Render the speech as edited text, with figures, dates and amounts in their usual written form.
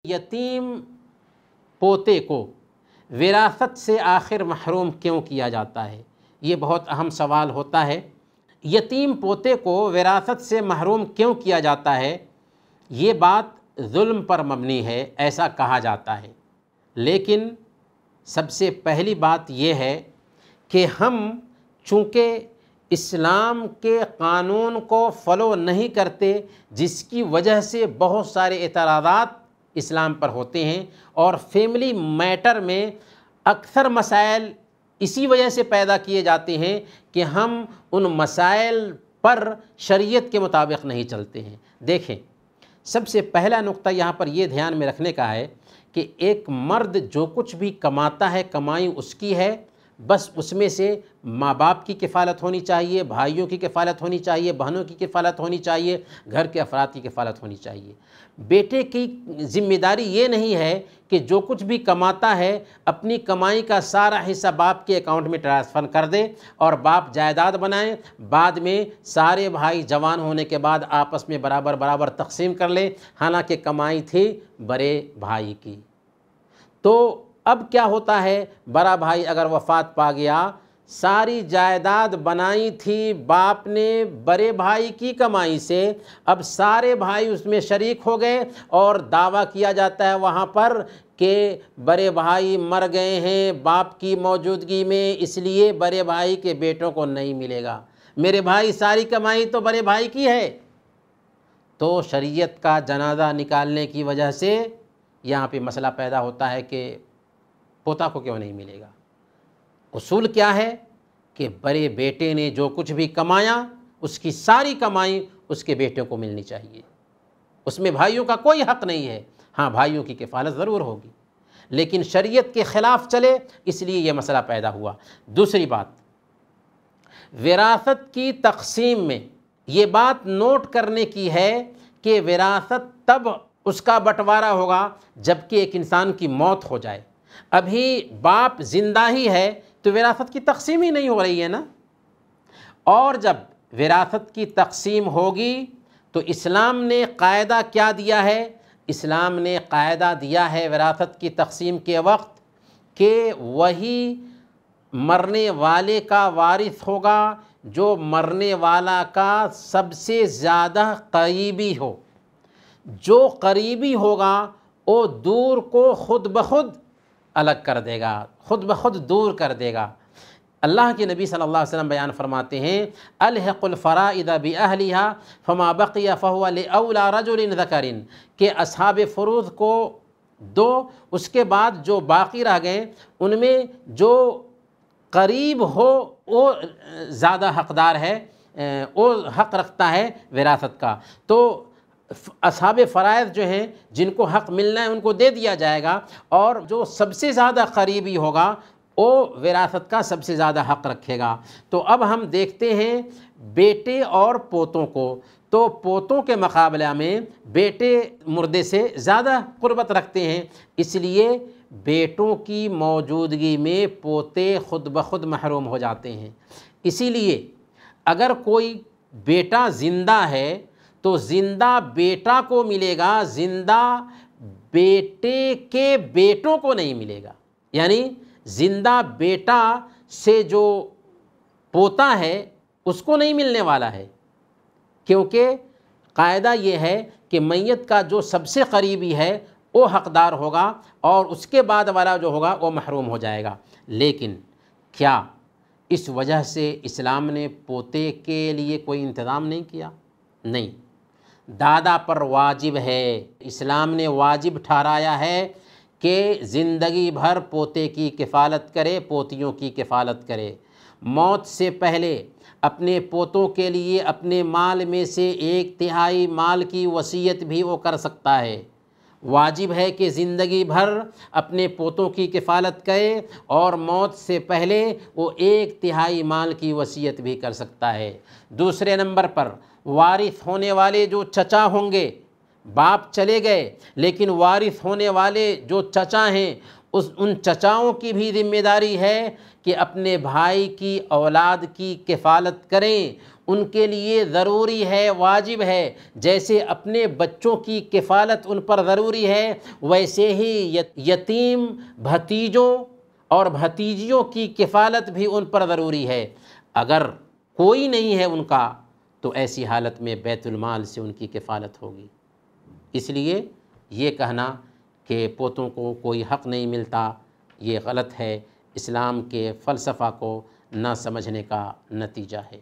یتیم پوتے کو وراثت سے آخر محروم کیوں کیا جاتا ہے؟ یہ بہت اہم سوال ہوتا ہے۔ یتیم پوتے کو وراثت سے محروم کیوں کیا جاتا ہے؟ یہ بات ظلم پر مبنی ہے، ایسا کہا جاتا ہے۔ لیکن سب سے پہلی بات یہ ہے کہ ہم چونکہ اسلام کے قانون کو فالو نہیں کرتے، جس کی وجہ سے بہت سارے اعتراضات اسلام پر ہوتے ہیں، اور فیملی میٹر میں اکثر مسائل اسی وجہ سے پیدا کیے جاتے ہیں کہ ہم ان مسائل پر شریعت کے مطابق نہیں چلتے ہیں۔ دیکھیں، سب سے پہلا نقطہ یہاں پر یہ دھیان میں رکھنے کا ہے کہ ایک مرد جو کچھ بھی کماتا ہے، کمائی اس کی ہے، بس اس میں سے ماں باپ کی کفالت ہونی چاہیے، بھائیوں کی کفالت ہونی چاہیے، بہنوں کی کفالت ہونی چاہیے، گھر کے افراد کی کفالت ہونی چاہیے۔ بیٹے کی ذمہ داری یہ نہیں ہے کہ جو کچھ بھی کماتا ہے اپنی کمائی کا سارا حصہ باپ کے اکاؤنٹ میں ٹرانسفر کر دے اور باپ جائیداد بنائیں، بعد میں سارے بھائی جوان ہونے کے بعد آپس میں برابر برابر تقسیم کر لیں، حالانکہ کمائی تھی بڑے بھائی کی۔ تو اب کیا ہوتا ہے، بڑا بھائی اگر وفات پا گیا، ساری جائیداد بنائی تھی باپ نے بڑے بھائی کی کمائی سے، اب سارے بھائی اس میں شریک ہو گئے اور دعویٰ کیا جاتا ہے وہاں پر کہ بڑے بھائی مر گئے ہیں باپ کی موجودگی میں، اس لیے بڑے بھائی کے بیٹوں کو نہیں ملے گا۔ میرے بھائی ساری کمائی تو بڑے بھائی کی ہے۔ تو شریعت کا جنازہ نکالنے کی وجہ سے یہاں پہ مسئلہ پیدا ہوتا ہے کہ پوتا کو کیوں نہیں ملے گا۔ اصول کیا ہے کہ بڑے بیٹے نے جو کچھ بھی کمایا اس کی ساری کمائی اس کے بیٹوں کو ملنی چاہیے، اس میں بھائیوں کا کوئی حق نہیں ہے۔ ہاں، بھائیوں کی کفالت ضرور ہوگی، لیکن شریعت کے خلاف چلے، اس لیے یہ مسئلہ پیدا ہوا۔ دوسری بات، وراثت کی تقسیم میں یہ بات نوٹ کرنے کی ہے کہ وراثت تب اس کا بٹوارا ہوگا جبکہ ایک انسان کی موت ہو جائے۔ ابھی باپ زندہ ہی ہے تو وراثت کی تقسیم ہی نہیں ہو رہی ہے نا۔ اور جب وراثت کی تقسیم ہوگی تو اسلام نے قاعدہ کیا دیا ہے؟ اسلام نے قاعدہ دیا ہے وراثت کی تقسیم کے وقت کہ وہی مرنے والے کا وارث ہوگا جو مرنے والا کا سب سے زیادہ قریبی ہو۔ جو قریبی ہوگا وہ دور کو خود بخود الگ کر دے گا، خود بخود دور کر دے گا۔ اللہ کے نبی صلی اللہ علیہ وسلم بیان فرماتے ہیں الحق الفرائض باہلها فما بقي فهو لاولى رجل ذکر، کہ اصحاب فروض کو دو، اس کے بعد جو باقی رہ گئے ان میں جو قریب ہو وہ زیادہ حقدار ہے، وہ حق رکھتا ہے وراثت کا۔ تو اصحاب فرائض جو ہیں جن کو حق ملنا ہے ان کو دے دیا جائے گا، اور جو سب سے زیادہ قریبی ہوگا وہ وراثت کا سب سے زیادہ حق رکھے گا۔ تو اب ہم دیکھتے ہیں بیٹے اور پوتوں کو، تو پوتوں کے مقابلہ میں بیٹے مردے سے زیادہ قربت رکھتے ہیں، اس لیے بیٹوں کی موجودگی میں پوتے خود بخود محروم ہو جاتے ہیں۔ اسی لیے اگر کوئی بیٹا زندہ ہے تو زندہ بیٹا کو ملے گا، زندہ بیٹے کے بیٹوں کو نہیں ملے گا۔ یعنی زندہ بیٹا سے جو پوتا ہے اس کو نہیں ملنے والا ہے، کیونکہ قاعدہ یہ ہے کہ میت کا جو سب سے قریبی ہے وہ حقدار ہوگا اور اس کے بعد والا جو ہوگا وہ محروم ہو جائے گا۔ لیکن کیا اس وجہ سے اسلام نے پوتے کے لیے کوئی انتظام نہیں کیا؟ نہیں، دادا پر واجب ہے، اسلام نے واجب ٹھہرایا ہے کہ زندگی بھر پوتے کی کفالت کرے، پوتیوں کی کفالت کرے۔ موت سے پہلے اپنے پوتوں کے لیے اپنے مال میں سے 1/3 مال کی وصیت بھی وہ کر سکتا ہے۔ واجب ہے کہ زندگی بھر اپنے پوتوں کی کفالت کرے اور موت سے پہلے وہ 1/3 مال کی وصیت بھی کر سکتا ہے۔ دوسرے نمبر پر وارث ہونے والے جو چچا ہوں گے، باپ چلے گئے لیکن وارث ہونے والے جو چچا ہیں ان چچاؤں کی بھی ذمہ داری ہے کہ اپنے بھائی کی اولاد کی کفالت کریں، ان کے لیے ضروری ہے، واجب ہے، جیسے اپنے بچوں کی کفالت ان پر ضروری ہے، ویسے ہی یتیم بھتیجوں اور بھتیجیوں کی کفالت بھی ان پر ضروری ہے۔ اگر کوئی نہیں ہے ان کا تو ایسی حالت میں بیت المال سے ان کی کفالت ہوگی۔ اس لیے یہ کہنا کہ پوتوں کو کوئی حق نہیں ملتا، یہ غلط ہے، اسلام کے فلسفہ کو نہ سمجھنے کا نتیجہ ہے۔